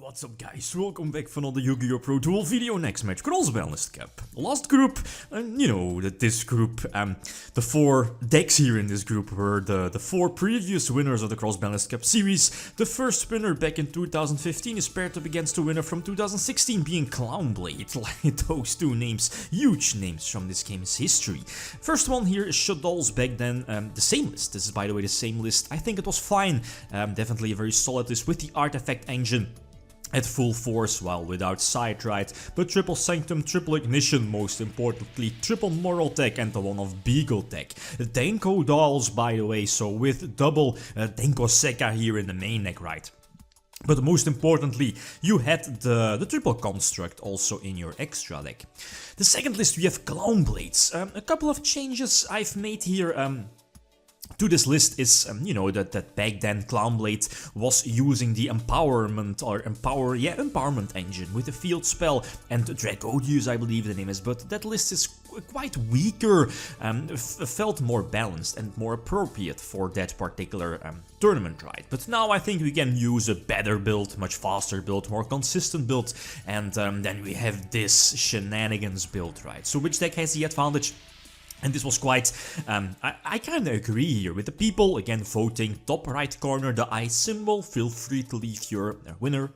What's up guys, welcome back for another Yu-Gi-Oh! Pro Duel video. Next match, Cross-Banlist Cup. Last group, this group, the four decks here in this group were the four previous winners of the Cross-Banlist Cup series. The first winner back in 2015 is paired up against the winner from 2016 being Clownblade. Like those two names, huge names from this game's history. First one here is Shaddoll's back then, the same list. This is by the way the same list. I think it was fine, definitely a very solid list with the artifact engine at full force, while without side right, but triple sanctum, triple ignition, most importantly, triple moral tech and the one of beagle tech. Denko dolls by the way, so with double Denko Sekka here in the main deck, right? But most importantly, you had the triple construct also in your extra deck. The second list we have Clownblades. A couple of changes I've made here to this list is, that back then Clownblade was using the empowerment engine with the field spell and Dracodius, I believe the name is, but that list is quite weaker, felt more balanced and more appropriate for that particular tournament, right? But now I think we can use a better build, much faster build, more consistent build, and then we have this shenanigans build, right? So which deck has the advantage? And this was quite, I kinda agree here with the people, again voting top right corner, the I symbol, feel free to leave your winner,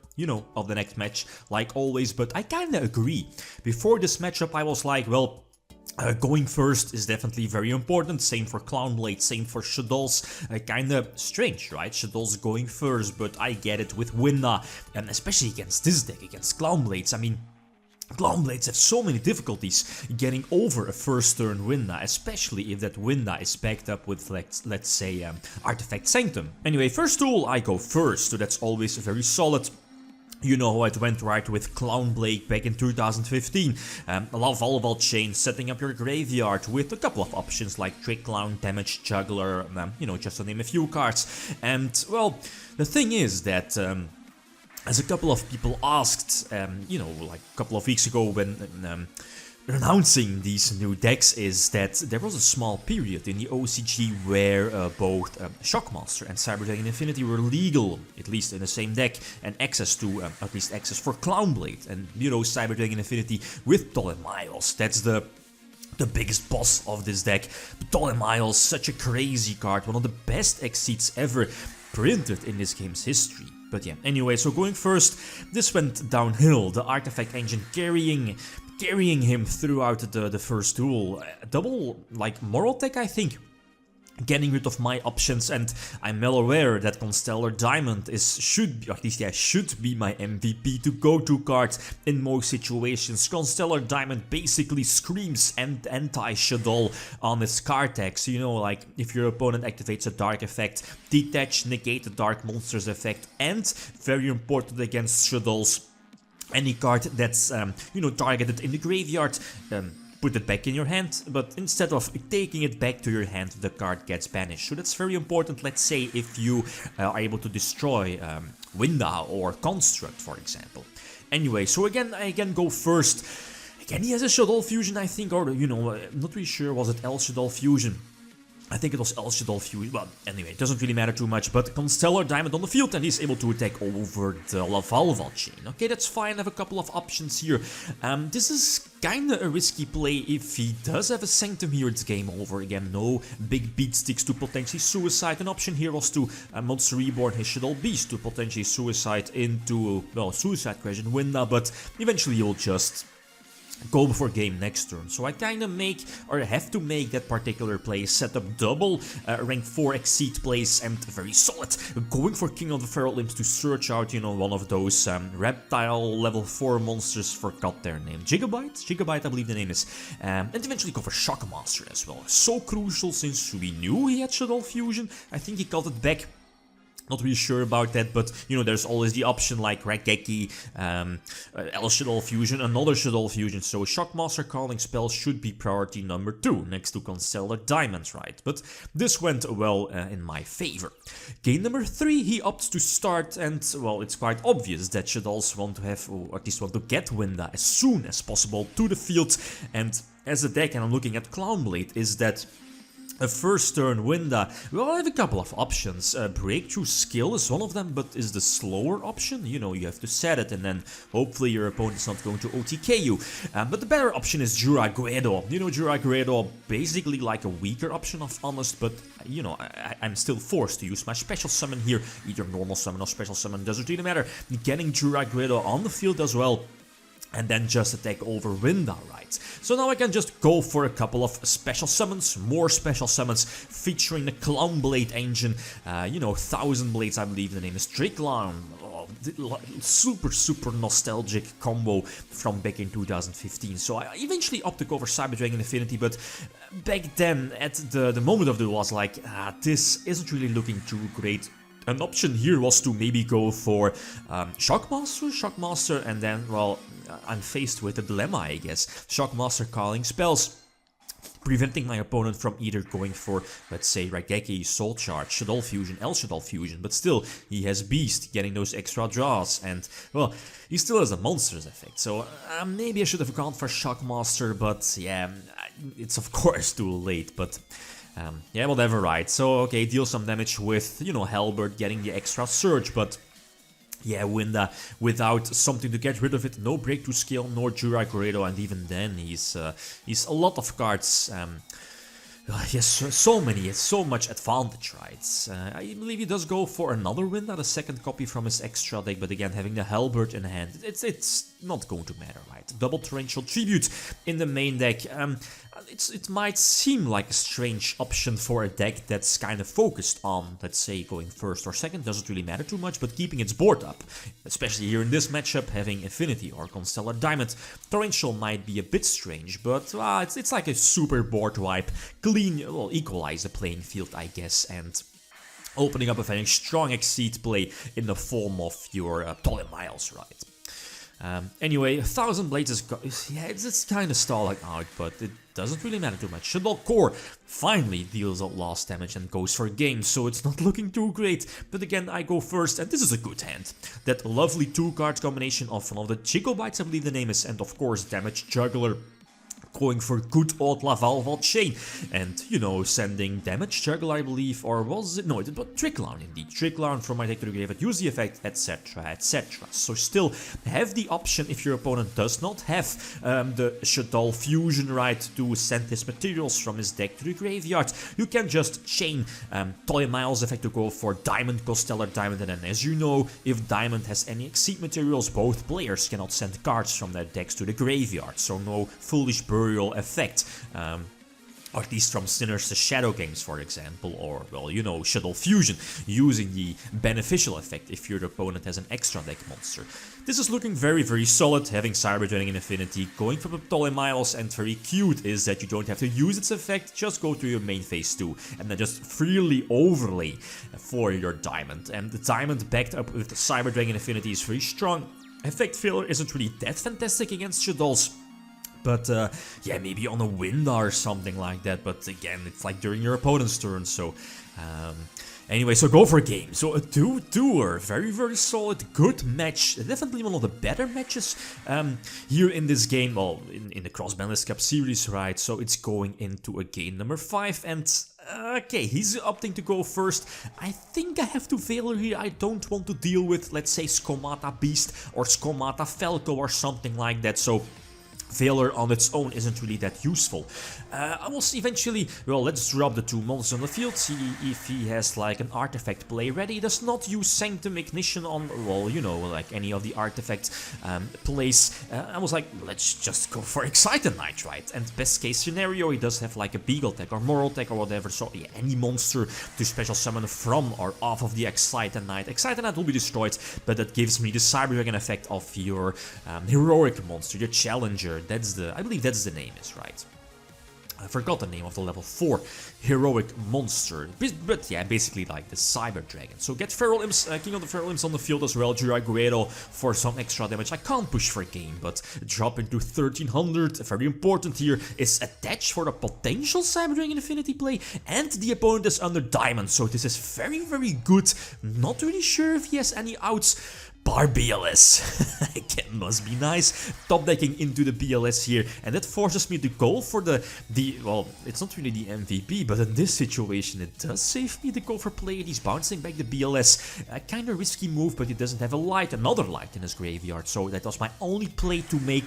of the next match, like always, but I kinda agree. Before this matchup I was like, well, going first is definitely very important, same for Clownblade, same for Shaddoll's, kinda strange, right? Shaddoll's going first, but I get it with Winna, and especially against this deck, against Clownblades, I mean, Clownblades have so many difficulties getting over a first turn Winna, especially if that Winna is backed up with, let's say, Artifact Sanctum. Anyway, first tool, I go first, so that's always very solid. You know how it went right with Clownblade back in 2015. A volleyball chain, setting up your graveyard with a couple of options like Trick Clown, Damage Juggler, just to name a few cards. And, well, the thing is that as a couple of people asked, like a couple of weeks ago when announcing these new decks, is that there was a small period in the OCG where both Shockmaster and Cyber Dragon Infinity were legal, at least in the same deck, and access to, at least access for Clownblade, and Cyber Dragon Infinity with Ptolemaios. That's the biggest boss of this deck. Ptolemaios, such a crazy card, one of the best exceeds ever printed in this game's history. But yeah, anyway, so going first, this went downhill, the artifact engine carrying him throughout the first duel. Double, moral tech, I think, getting rid of my options, and I'm well aware that Constellar Diamond should be my MVP to go-to card in most situations. Constellar Diamond basically screams and anti-Shaddoll on its card text. If your opponent activates a dark effect, detach, negate the dark monster's effect, and very important against Shaddoll's, any card that's targeted in the graveyard, put it back in your hand, but instead of taking it back to your hand, the card gets banished. So that's very important, let's say, if you are able to destroy Winda or Construct, for example. Anyway, so again, I go first. Again, he has a Shaddoll Fusion, I think, or, I'm not really sure, was it El Shaddoll Fusion? I think it was El Shaddoll Fusion. Well, anyway, it doesn't really matter too much, but Constellar Diamond on the field, and he's able to attack over the Lavalval chain. Okay, that's fine, I have a couple of options here. This is kinda a risky play. If he does have a Sanctum here, it's game over. Again, no big beat sticks to potentially suicide. An option here was to Monster Reborn his Shaddoll Beast to potentially suicide into, well, Suicide Question Winda, but eventually you'll just go before game next turn. So I kinda have to make that particular play, set up double rank 4 exceed plays, and very solid. Going for King of the Feral Imps to search out, one of those reptile level 4 monsters, forgot their name. Gigabyte, I believe the name is. And eventually go for Shockmaster as well. So crucial since we knew he had Shaddoll Fusion. I think he called it back. Not really sure about that, but there's always the option like Raigeki, El Shaddoll Fusion, another Shaddoll Fusion, so Shockmaster calling spell should be priority number 2, next to Constellar Diamonds, right? But this went well in my favor. Game number 3, he opts to start, and well, it's quite obvious that Shaddolls want to have, or at least want to get Winda as soon as possible to the field, and as a deck, and I'm looking at Clownblade, is that A first turn Winda, well, I have a couple of options. Breakthrough Skill is one of them, but is the slower option. You know, you have to set it and then hopefully your opponent's not going to OTK you. But the better option is Yugioh. You know, Yugioh, basically like a weaker option of Honest, but you know, I'm still forced to use my special summon here. Either normal summon or special summon, doesn't really matter. Getting Yugioh on the field as well. And then just attack over Winda, right? So now I can just go for a couple of special summons, more special summons, featuring the Clownblade engine, you know, 1000 Blades, I believe the name is Tricklown. Oh, super nostalgic combo from back in 2015. So I eventually opted over Cyber Dragon Infinity, but back then, at the moment of the duel, I was like, this isn't really looking too great. An option here was to maybe go for Shockmaster, and then, well, I'm faced with a dilemma, I guess. Shockmaster calling spells, preventing my opponent from either going for, let's say, Raigeki, Soul Charge, Shaddoll Fusion, Shaddoll Fusion, but still, he has Beast, getting those extra draws, and, well, he still has a Monster's effect, so maybe I should have gone for Shockmaster, but yeah, it's of course too late, but... yeah, whatever, right. So, okay, deal some damage with, you know, Halberd getting the extra surge, but yeah, Winda without something to get rid of it, no breakthrough skill, nor Yugioh, and even then he's a lot of cards. He has so many, he has so much advantage, right? I believe he does go for another Winda, the second copy from his extra deck, but again, having the Halberd in hand, it's not going to matter, right? Double Torrential Tribute in the main deck. It might seem like a strange option for a deck that's kind of focused on, let's say, going first or second, doesn't really matter too much, but keeping its board up. Especially here in this matchup, having Infinity or Constellar Diamond. Torrential might be a bit strange, but it's like a super board wipe, clean, well, equalize the playing field, I guess, and opening up a very strong Exceed play in the form of your Tolle Miles, right? Anyway, 1000 Blades is, yeah, it's kind of stalling out, but it doesn't really matter too much. Shaddoll Core finally deals a loss damage and goes for a game, so it's not looking too great. But again, I go first, and this is a good hand. That lovely 2-card combination of one of the Gigabytes, I believe the name is, and of course Damage Juggler. Going for good old Laval Chain, and you know, sending Damage Juggler, I believe, or was it? No, it was Tricklown indeed. Tricklown from my deck to the grave, use the effect, etc, etc. So still have the option, if your opponent does not have the Shaddoll Fusion right to send his materials from his deck to the graveyard, you can just chain Toy Miles effect to go for Diamond, Constellar Diamond, and then as you know, if Diamond has any Exceed materials, both players cannot send cards from their decks to the graveyard, so no foolish burial effect. Or at least from Sinners to Shadow games, for example, or, well, you know, Shaddoll Fusion, using the beneficial effect if your opponent has an extra deck monster. This is looking very solid, having Cyber Dragon in Infinity, going for Tolle Miles, and very cute is that you don't have to use its effect, just go to your main phase 2, and then just freely overlay for your Diamond. And the Diamond backed up with the Cyber Dragon Infinity is very strong. Effect failure isn't really that fantastic against Shaddolls. But, yeah, maybe on a Winda or something like that, but again, it's like during your opponent's turn, so, anyway, so go for a game. So a 2-2er, very solid, good match, definitely one of the better matches, here in this game, well, in the Cross-Banlist Cup series, right, so it's going into a game number 5, and... okay, he's opting to go first. I think I have to Valor here. I don't want to deal with, let's say, Skomata Beast or Skomata Falco or something like that, so... Valor on its own isn't really that useful. I will eventually, well, let's drop the 2 monsters on the field, see if he has like an artifact play ready. He does not use Sanctum Ignition on, well, you know, like any of the artifact plays. I was like, let's just go for Excited Knight, right? And best case scenario, he does have like a Beagle tech or Moral tech or whatever, so yeah, any monster to special summon from or off of the Excited Knight. Excited Knight will be destroyed, but that gives me the Cyber Dragon effect of your heroic monster, your challenger. That's the, I believe that's the name is, right? I forgot the name of the level 4 heroic monster, but yeah, basically like the Cyber Dragon. So get Feral Imps, King of the Feral Imps on the field as well, Yugioh for some extra damage. I can't push for a game, but drop into 1300, very important here, is attached for the potential Cyber Dragon Infinity play, and the opponent is under Diamond, so this is very good. Not really sure if he has any outs. Bar BLS. Again, must be nice. Top decking into the BLS here, and that forces me to go for the well, it's not really the MVP, but in this situation it does save me to go for Pleiades, bouncing back the BLS. A kind of risky move, but he doesn't have another light in his graveyard, so that was my only play to make.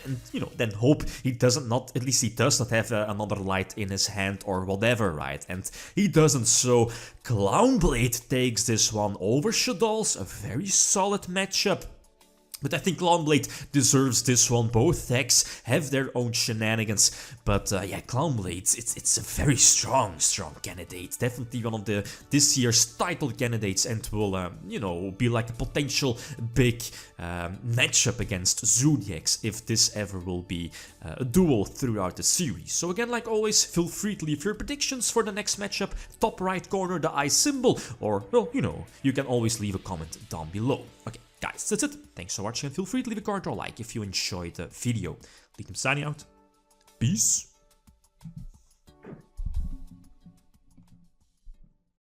And, you know, then hope he doesn't at least he does not have another light in his hand or whatever, right? And he doesn't, so Clownblade takes this one over Shaddoll's, a very solid matchup. But I think Clownblade deserves this one. Both decks have their own shenanigans. But yeah, Clownblade, it's a very strong candidate. Definitely one of this year's title candidates, and will, you know, be like a potential big matchup against Zodiacs if this ever will be a duel throughout the series. So again, like always, feel free to leave your predictions for the next matchup. Top right corner, the eye symbol, or, well, you know, you can always leave a comment down below. Okay. Guys, that's it. Thanks for watching, and feel free to leave a comment or like if you enjoyed the video. Lithium signing out. Peace.